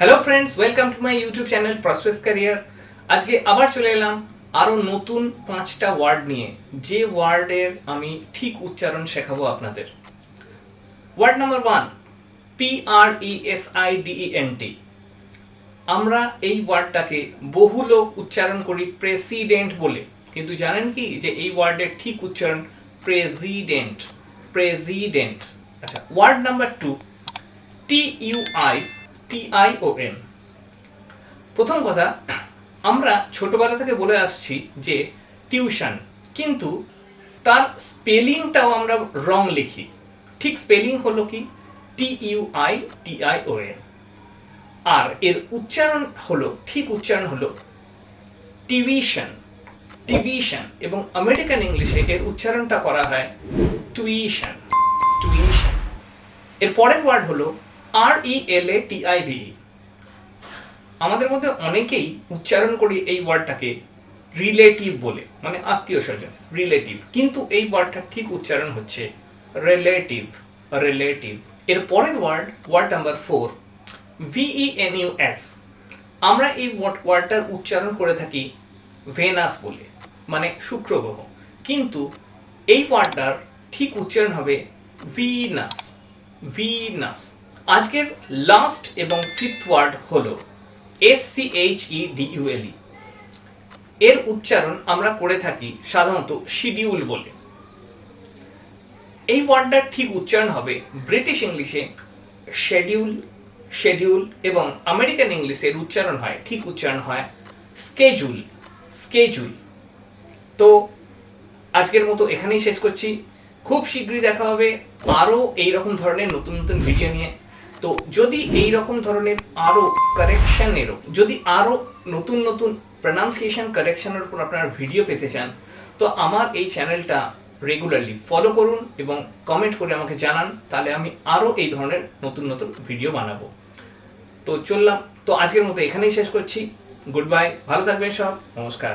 Hello friends, welcome to my YouTube channel prospects career. আজকে আবার চলে এলাম আরও নতুন 5টা ওয়ার্ড নিয়ে, যে ওয়ার্ডের আমি ঠিক উচ্চারণ শেখাবো আপনাদের। Word number 1, PRESIDENT। আমরা এই ওয়ার্ডটাকে বহু লোক উচ্চারণ করি প্রেসিডেন্ট বলে, কিন্তু জানেন কি যে এই ওয়ার্ডের ঠিক উচ্চারণ প্রেসিডেন্ট। প্রেসিডেন্ট। আচ্ছা, ওয়ার্ড নাম্বার 2, TUITION। প্রথম কথা, আমরা ছোটবেলা থেকে বলে আসছি যে টিউশন, কিন্তু তার স্পেলিংটাও আমরা রং লিখি। ঠিক স্পেলিং হলো কি TUITION, আর এর উচ্চারণ হলো, ঠিক উচ্চারণ হলো টিভিশন। টিভিশন, এবং আমেরিকান ইংলিশে এর উচ্চারণটা করা হয় টুইশন। টুইশন। এর পরের ওয়ার্ড হলো RELATIVE। আমাদের মধ্যে অনেকেই উচ্চারণ করি এই ওয়ার্ডটাকে রিলেটিভ বলে, মানে আত্মীয় স্বজন, রিলেটিভ, কিন্তু এই ওয়ার্ডটার ঠিক উচ্চারণ হচ্ছে রিলেটিভ। রিলেটিভ। এর পরের ওয়ার্ড নাম্বার 4, VENUS। আমরা এই ওয়ার্ডটার উচ্চারণ করে থাকি ভেনাস বলে, মানে শুক্র গ্রহ, কিন্তু এই ওয়ার্ডটার ঠিক উচ্চারণ হবে ভিনাস। ভিনাস। আজকের লাস্ট এবং 5th ওয়ার্ড হলো SCHEDULE। এর উচ্চারণ আমরা করে থাকি সাধারণত শিডিউল বলে। এই ওয়ার্ডটার ঠিক উচ্চারণ হবে ব্রিটিশ ইংলিশে শেডিউল, শেডিউল, এবং আমেরিকান ইংলিশে এর উচ্চারণ হয়, ঠিক উচ্চারণ হয় স্কেজুল, স্কেজুল। তো আজকের মতো এখানেই শেষ করছি। খুব শীঘ্রই দেখা হবে আরও এইরকম ধরনের নতুন নতুন ভিডিও নিয়ে। তো যদি এই রকম ধরনের আরও কারেকশানেরও, যদি আরও নতুন নতুন প্রনাউন্সিয়েশন কারেকশানের উপর আপনারা ভিডিও পেতে চান, তো আমার এই চ্যানেলটা রেগুলারলি ফলো করুন এবং কমেন্ট করে আমাকে জানান, তাহলে আমি আরও এই ধরনের নতুন নতুন ভিডিও বানাবো। তো চললাম, তো আজকের মতো এখানেই শেষ করছি। গুড বাই, ভালো থাকবেন সব, নমস্কার।